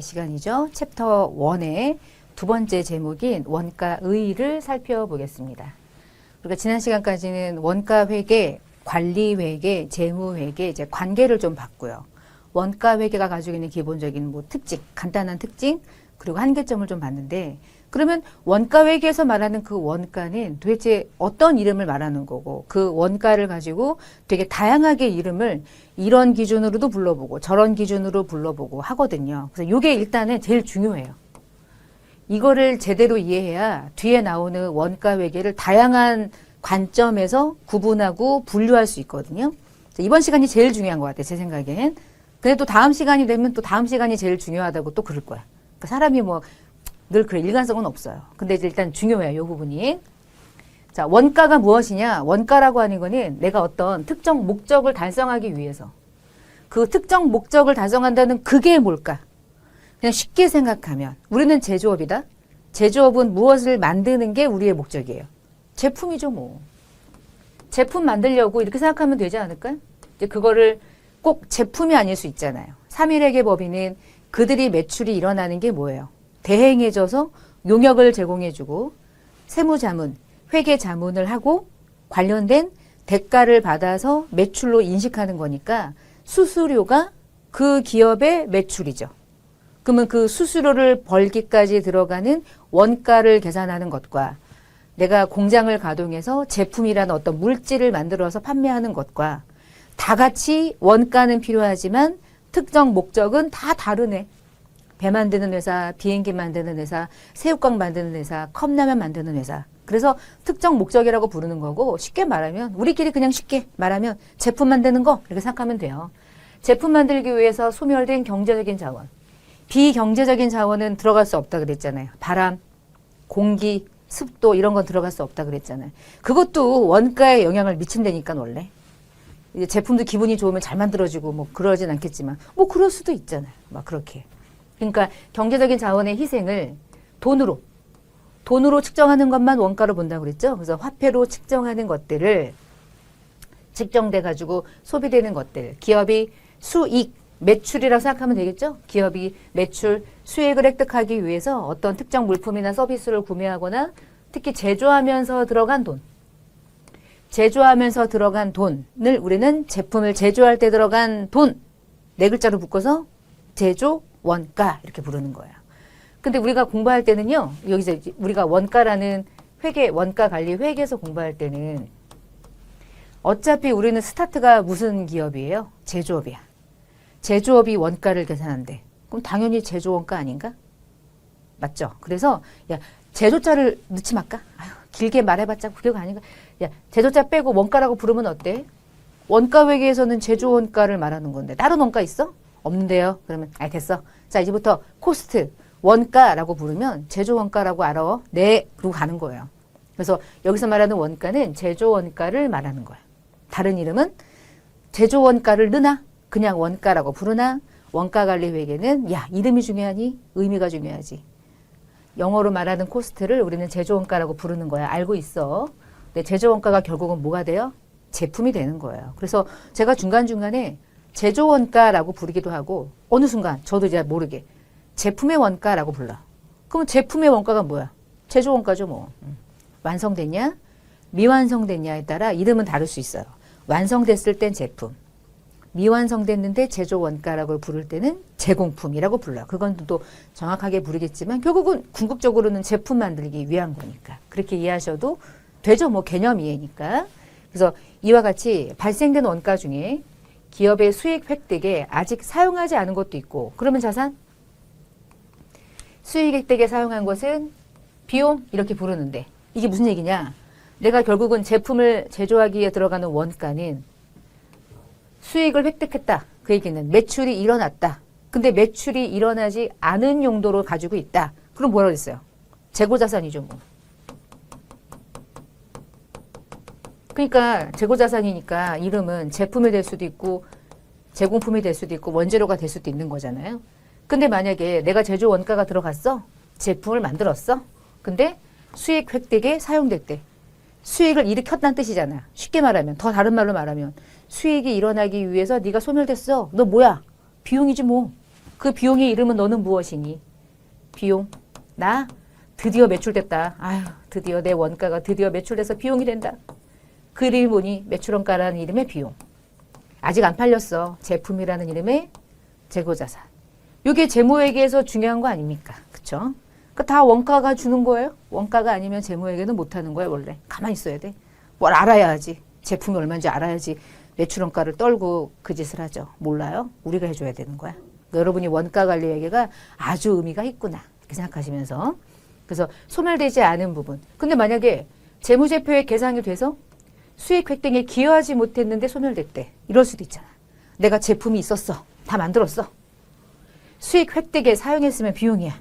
시간이죠. 챕터 1의 두 번째 제목인 원가의를 살펴보겠습니다. 우리가 지난 시간까지는 원가회계, 관리회계, 재무회계 이제 관계를 좀 봤고요. 원가회계가 가지고 있는 기본적인 특징, 간단한 특징, 그리고 한계점을 좀 봤는데, 그러면 원가회계에서 말하는 그 원가는 도대체 어떤 이름을 말하는 거고, 그 원가를 가지고 되게 다양하게 이름을 이런 기준으로도 불러보고 저런 기준으로 불러보고 하거든요. 그래서 이게 일단은 제일 중요해요. 이거를 제대로 이해해야 뒤에 나오는 원가회계를 다양한 관점에서 구분하고 분류할 수 있거든요. 이번 시간이 제일 중요한 것 같아요. 제 생각엔. 근데 또 다음 시간이 되면 또 다음 시간이 제일 중요하다고 또 그럴 거야. 그러니까 사람이 늘 그래. 일관성은 없어요. 근데 일단 중요해요. 이 부분이. 자, 원가가 무엇이냐? 원가라고 하는 거는 내가 어떤 특정 목적을 달성하기 위해서 그 특정 목적을 달성한다는 그게 뭘까? 그냥 쉽게 생각하면 우리는 제조업이다. 제조업은 무엇을 만드는 게 우리의 목적이에요. 제품이죠, 뭐. 제품 만들려고 이렇게 생각하면 되지 않을까요? 이제 그거를 꼭 제품이 아닐 수 있잖아요. 3일회계 법인은 그들이 매출이 일어나는 게 뭐예요? 대행해져서 용역을 제공해주고 세무자문, 회계자문을 하고 관련된 대가를 받아서 매출로 인식하는 거니까 수수료가 그 기업의 매출이죠. 그러면 그 수수료를 벌기까지 들어가는 원가를 계산하는 것과 내가 공장을 가동해서 제품이라는 어떤 물질을 만들어서 판매하는 것과 다 같이 원가는 필요하지만 특정 목적은 다 다르네. 배 만드는 회사, 비행기 만드는 회사, 새우깡 만드는 회사, 컵라면 만드는 회사. 그래서 특정 목적이라고 부르는 거고 쉽게 말하면 우리끼리 그냥 쉽게 말하면 제품 만드는 거 이렇게 생각하면 돼요. 제품 만들기 위해서 소멸된 경제적인 자원. 비경제적인 자원은 들어갈 수 없다 그랬잖아요. 바람, 공기, 습도 이런 건 들어갈 수 없다 그랬잖아요. 그것도 원가에 영향을 미친다니까 원래. 이제 제품도 기분이 좋으면 잘 만들어지고 그러진 않겠지만 그럴 수도 있잖아요. 막 그렇게. 그러니까 경제적인 자원의 희생을 돈으로 측정하는 것만 원가로 본다고 그랬죠. 그래서 화폐로 측정하는 것들을 측정돼 가지고 소비되는 것들, 기업이 수익, 매출이라고 생각하면 되겠죠. 기업이 매출, 수익을 획득하기 위해서 어떤 특정 물품이나 서비스를 구매하거나 특히 제조하면서 들어간 돈을 우리는 제품을 제조할 때 들어간 돈, 네 글자로 묶어서 제조 원가 이렇게 부르는 거예요. 근데 우리가 공부할 때는요, 여기서 우리가 원가라는 원가 관리 회계에서 공부할 때는 어차피 우리는 스타트가 무슨 기업이에요? 제조업이야. 제조업이 원가를 계산한대. 그럼 당연히 제조 원가 아닌가? 맞죠? 그래서 제조자를 넣지 말까? 길게 말해봤자 그게 아닌가? 제조자 빼고 원가라고 부르면 어때? 원가 회계에서는 제조 원가를 말하는 건데 다른 원가 있어? 없는데요. 그러면 됐어. 자, 이제부터 코스트, 원가라고 부르면 제조 원가라고 알아. 네, 그러고 가는 거예요. 그래서 여기서 말하는 원가는 제조 원가를 말하는 거야. 다른 이름은 제조 원가를 넣나? 그냥 원가라고 부르나? 원가 관리 회계는 이름이 중요하니? 의미가 중요하지. 영어로 말하는 코스트를 우리는 제조 원가라고 부르는 거야. 알고 있어. 근데 제조 원가가 결국은 뭐가 돼요? 제품이 되는 거예요. 그래서 제가 중간중간에 제조 원가라고 부르기도 하고 어느 순간 저도 이제 모르게 제품의 원가라고 불러. 그럼 제품의 원가가 뭐야? 제조 원가죠 뭐. 완성됐냐? 미완성됐냐에 따라 이름은 다를 수 있어요. 완성됐을 땐 제품. 미완성됐는데 제조 원가라고 부를 때는 제공품이라고 불러요. 그건 또 정확하게 부르겠지만 결국은 궁극적으로는 제품 만들기 위한 거니까. 그렇게 이해하셔도 되죠. 개념 이해니까. 그래서 이와 같이 발생된 원가 중에 기업의 수익 획득에 아직 사용하지 않은 것도 있고 그러면 자산? 수익 획득에 사용한 것은 비용 이렇게 부르는데 이게 무슨 얘기냐? 내가 결국은 제품을 제조하기 위해 들어가는 원가는 수익을 획득했다. 그 얘기는 매출이 일어났다. 근데 매출이 일어나지 않은 용도로 가지고 있다. 그럼 뭐라고 했어요? 재고자산이죠 뭐. 그러니까 재고자산이니까 이름은 제품이 될 수도 있고 제공품이 될 수도 있고 원재료가 될 수도 있는 거잖아요. 근데 만약에 내가 제조 원가가 들어갔어. 제품을 만들었어. 근데 수익 획득에 사용됐대. 수익을 일으켰다는 뜻이잖아. 쉽게 말하면, 더 다른 말로 말하면 수익이 일어나기 위해서 네가 소멸됐어. 너 뭐야? 비용이지 뭐. 그 비용의 이름은 너는 무엇이니? 비용. 나 드디어 매출됐다. 아유, 드디어 내 원가가 드디어 매출돼서 비용이 된다. 그 이름이 뭐니? 매출원가라는 이름의 비용. 아직 안 팔렸어. 제품이라는 이름의 재고자산. 이게 재무회계에서 중요한 거 아닙니까? 그쵸? 다 원가가 주는 거예요. 원가가 아니면 재무회계는 못하는 거야 원래. 가만히 있어야 돼. 뭘 알아야지. 제품이 얼마인지 알아야지. 매출원가를 떨고 그 짓을 하죠. 몰라요? 우리가 해줘야 되는 거야. 여러분이 원가관리회계가 아주 의미가 있구나. 이렇게 생각하시면서. 그래서 소멸되지 않은 부분. 근데 만약에 재무제표에 계산이 돼서 수익 획득에 기여하지 못했는데 소멸됐대. 이럴 수도 있잖아. 내가 제품이 있었어. 다 만들었어. 수익 획득에 사용했으면 비용이야.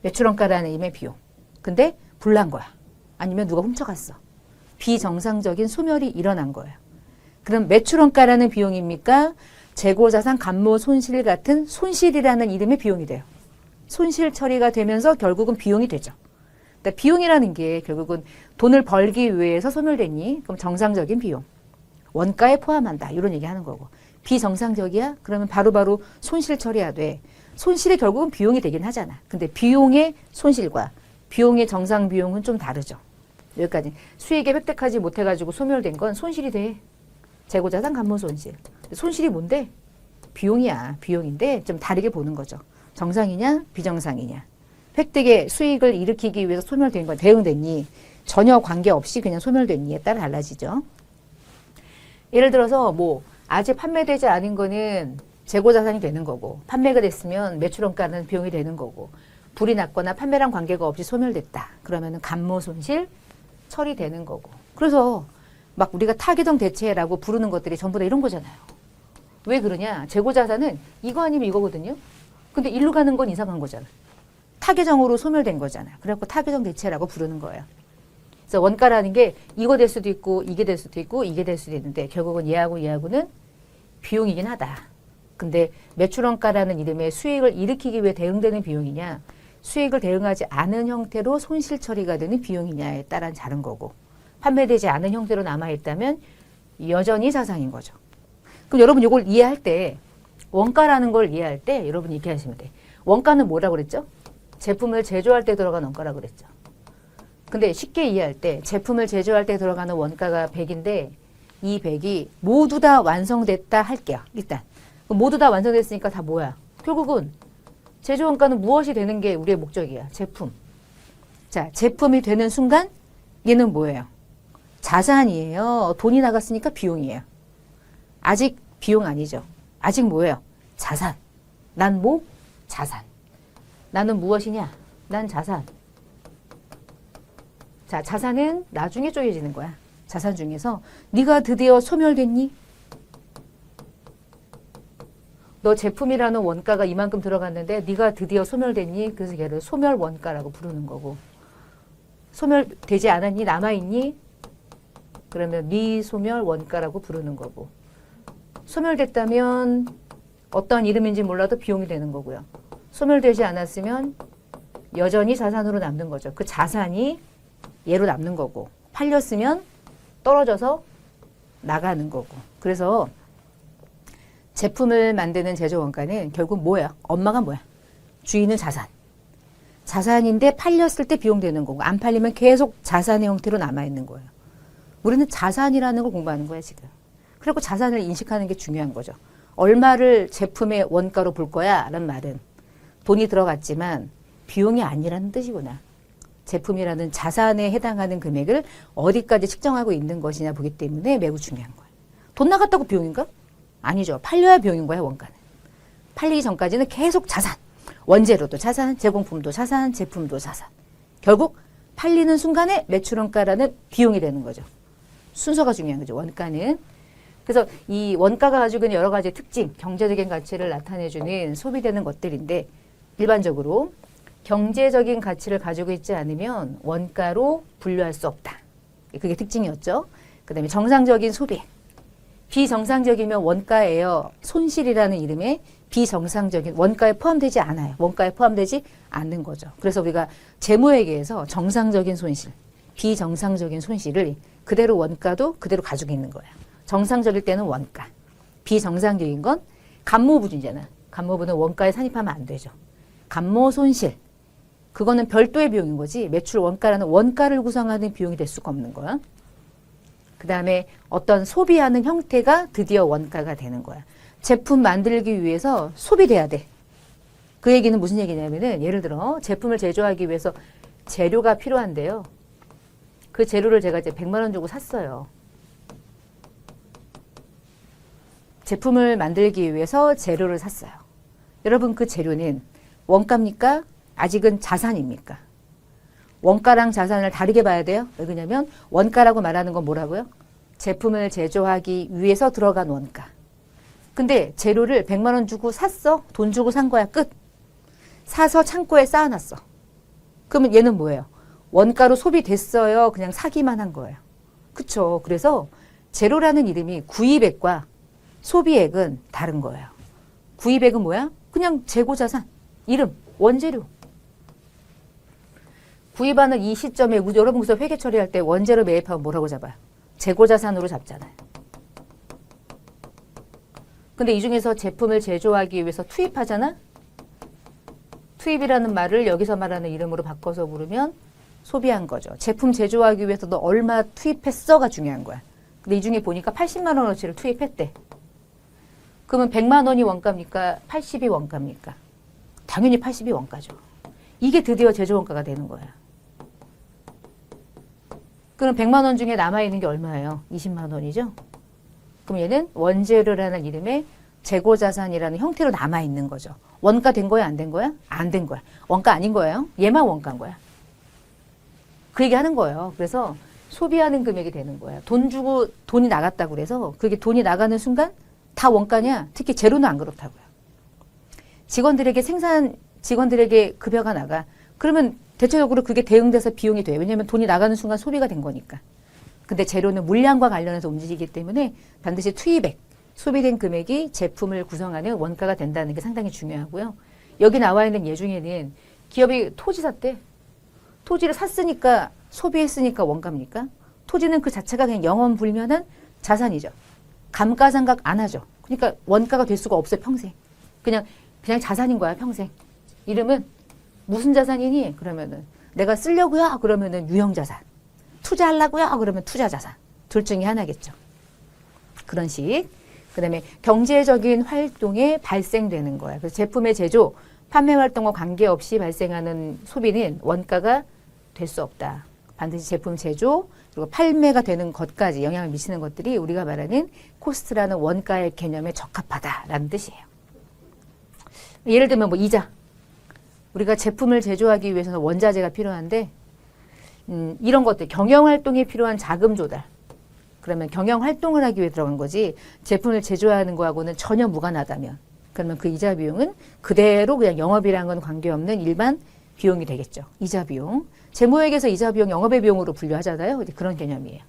매출원가라는 이름의 비용. 근데 불난 거야. 아니면 누가 훔쳐갔어. 비정상적인 소멸이 일어난 거예요. 그럼 매출원가라는 비용입니까? 재고자산 감모 손실 같은 손실이라는 이름의 비용이 돼요. 손실 처리가 되면서 결국은 비용이 되죠. 그러니까 비용이라는 게 결국은 돈을 벌기 위해서 소멸됐니? 그럼 정상적인 비용. 원가에 포함한다. 이런 얘기 하는 거고. 비정상적이야? 그러면 바로바로 손실 처리해야 돼. 손실이 결국은 비용이 되긴 하잖아. 근데 비용의 손실과 비용의 정상 비용은 좀 다르죠. 여기까지. 수익에 획득하지 못해가지고 소멸된 건 손실이 돼. 재고자산 감모 손실. 손실이 뭔데? 비용이야. 비용인데 좀 다르게 보는 거죠. 정상이냐? 비정상이냐? 획득의 수익을 일으키기 위해서 소멸된 건 대응됐니? 전혀 관계없이 그냥 소멸됐니에 따라 달라지죠. 예를 들어서 뭐 아직 판매되지 않은 거는 재고자산이 되는 거고 판매가 됐으면 매출원가는 비용이 되는 거고 불이 났거나 판매랑 관계가 없이 소멸됐다. 그러면은 감모 손실 처리되는 거고. 그래서 막 우리가 타개정 대체라고 부르는 것들이 전부 다 이런 거잖아요. 왜 그러냐? 재고자산은 이거 아니면 이거거든요. 근데 일로 가는 건 이상한 거잖아. 타개정으로 소멸된 거잖아. 그래갖고 타개정 대체라고 부르는 거예요. 그래서 원가라는 게 이거 될 수도 있고 이게 될 수도 있고 이게 될 수도 있는데 결국은 얘하고 얘하고는 비용이긴 하다. 근데 매출원가라는 이름의 수익을 일으키기 위해 대응되는 비용이냐 수익을 대응하지 않은 형태로 손실 처리가 되는 비용이냐에 따라 다른 거고 판매되지 않은 형태로 남아있다면 여전히 자산인 거죠. 그럼 여러분 이걸 이해할 때 원가라는 걸 이해할 때 여러분 이렇게 하시면 돼. 원가는 뭐라고 그랬죠? 제품을 제조할 때 들어간 원가라고 그랬죠. 근데 쉽게 이해할 때 제품을 제조할 때 들어가는 원가가 100인데 이 100이 모두 다 완성됐다 할게요. 일단 모두 다 완성됐으니까 다 뭐야? 결국은 제조 원가는 무엇이 되는 게 우리의 목적이야? 제품. 자, 제품이 되는 순간 얘는 뭐예요? 자산이에요. 돈이 나갔으니까 비용이에요. 아직 비용 아니죠. 아직 뭐예요? 자산. 난 뭐? 자산. 나는 무엇이냐? 난 자산. 자, 자산은 나중에 쪼개지는 거야. 자산 중에서 네가 드디어 소멸됐니? 너 제품이라는 원가가 이만큼 들어갔는데 네가 드디어 소멸됐니? 그래서 걔를 소멸 원가라고 부르는 거고 소멸되지 않았니? 남아있니? 그러면 미소멸 원가라고 부르는 거고 소멸됐다면 어떤 이름인지 몰라도 비용이 되는 거고요. 소멸되지 않았으면 여전히 자산으로 남는 거죠. 그 자산이 얘로 남는 거고 팔렸으면 떨어져서 나가는 거고 그래서 제품을 만드는 제조 원가는 결국 뭐야? 엄마가 뭐야? 주인은 자산. 자산인데 팔렸을 때 비용 되는 거고 안 팔리면 계속 자산의 형태로 남아있는 거예요. 우리는 자산이라는 걸 공부하는 거야 지금. 그리고 자산을 인식하는 게 중요한 거죠. 얼마를 제품의 원가로 볼 거야 라는 말은 돈이 들어갔지만 비용이 아니라는 뜻이구나. 제품이라는 자산에 해당하는 금액을 어디까지 측정하고 있는 것이냐 보기 때문에 매우 중요한 거예요. 돈 나갔다고 비용인가? 아니죠. 팔려야 비용인 거야 원가는. 팔리기 전까지는 계속 자산. 원재료도 자산, 제공품도 자산, 제품도 자산. 결국 팔리는 순간에 매출원가라는 비용이 되는 거죠. 순서가 중요한 거죠. 원가는. 그래서 이 원가가 가지고 있는 여러 가지 특징, 경제적인 가치를 나타내주는 소비되는 것들인데 일반적으로 경제적인 가치를 가지고 있지 않으면 원가로 분류할 수 없다. 그게 특징이었죠. 그 다음에 정상적인 소비. 비정상적이면 원가예요. 손실이라는 이름의 비정상적인 원가에 포함되지 않아요. 원가에 포함되지 않는 거죠. 그래서 우리가 재무회계에서 정상적인 손실, 비정상적인 손실을 그대로 원가도 그대로 가지고 있는 거예요. 정상적일 때는 원가, 비정상적인 건 감모부진이잖아. 감모부는 원가에 산입하면 안 되죠. 감모 손실. 그거는 별도의 비용인 거지. 매출 원가라는 원가를 구성하는 비용이 될 수가 없는 거야. 그 다음에 어떤 소비하는 형태가 드디어 원가가 되는 거야. 제품 만들기 위해서 소비돼야 돼. 그 얘기는 무슨 얘기냐면은 예를 들어 제품을 제조하기 위해서 재료가 필요한데요. 그 재료를 제가 이제 100만 원 주고 샀어요. 제품을 만들기 위해서 재료를 샀어요. 여러분 그 재료는 원가입니까? 아직은 자산입니까? 원가랑 자산을 다르게 봐야 돼요. 왜 그러냐면 원가라고 말하는 건 뭐라고요? 제품을 제조하기 위해서 들어간 원가. 근데 재료를 100만 원 주고 샀어. 돈 주고 산 거야. 끝. 사서 창고에 쌓아놨어. 그러면 얘는 뭐예요? 원가로 소비됐어요. 그냥 사기만 한 거예요. 그쵸? 그래서 재료라는 이름이 구입액과 소비액은 다른 거예요. 구입액은 뭐야? 그냥 재고자산. 이름, 원재료. 구입하는 이 시점에 여러분 그래서 회계 처리할 때 원재료 매입하면 뭐라고 잡아요? 재고자산으로 잡잖아요. 근데 이 중에서 제품을 제조하기 위해서 투입하잖아? 투입이라는 말을 여기서 말하는 이름으로 바꿔서 부르면 소비한 거죠. 제품 제조하기 위해서 너 얼마 투입했어가 중요한 거야. 근데 이 중에 보니까 80만 원어치를 투입했대. 그러면 100만 원이 원가입니까? 80이 원가입니까? 당연히 80이 원가죠. 이게 드디어 제조원가가 되는 거야. 그럼 100만 원 중에 남아있는 게 얼마예요? 20만 원이죠? 그럼 얘는 원재료라는 이름의 재고자산이라는 형태로 남아있는 거죠. 원가 된 거야? 안 된 거야? 안 된 거야. 원가 아닌 거예요. 얘만 원가인 거야. 그 얘기 하는 거예요. 그래서 소비하는 금액이 되는 거야. 돈 주고 돈이 나갔다고 그래서 그게 돈이 나가는 순간 다 원가냐? 특히 재료는 안 그렇다고요. 직원들에게 급여가 나가. 그러면 대체적으로 그게 대응돼서 비용이 돼요. 왜냐하면 돈이 나가는 순간 소비가 된 거니까. 근데 재료는 물량과 관련해서 움직이기 때문에 반드시 투입액, 소비된 금액이 제품을 구성하는 원가가 된다는 게 상당히 중요하고요. 여기 나와 있는 예 중에는 기업이 토지 샀대. 토지를 샀으니까 소비했으니까 원가입니까? 토지는 그 자체가 그냥 영원불면한 자산이죠. 감가상각 안 하죠. 그러니까 원가가 될 수가 없어요. 평생. 그냥 자산인 거야. 평생. 이름은 무슨 자산이니? 그러면은 내가 쓰려고요? 그러면은 유형자산. 투자하려고요? 그러면 투자자산. 둘 중에 하나겠죠. 그런 식. 그 다음에 경제적인 활동에 발생되는 거야. 그래서 제품의 제조, 판매 활동과 관계없이 발생하는 소비는 원가가 될 수 없다. 반드시 제품 제조, 그리고 판매가 되는 것까지 영향을 미치는 것들이 우리가 말하는 코스트라는 원가의 개념에 적합하다라는 뜻이에요. 예를 들면 뭐 이자. 우리가 제품을 제조하기 위해서는 원자재가 필요한데 이런 것들, 경영활동에 필요한 자금 조달. 그러면 경영활동을 하기 위해 들어간 거지 제품을 제조하는 거하고는 전혀 무관하다면 그러면 그 이자 비용은 그대로 그냥 영업이라는 건 관계없는 일반 비용이 되겠죠. 이자 비용. 재무회계에서 이자 비용 영업의 비용으로 분류하잖아요. 그런 개념이에요.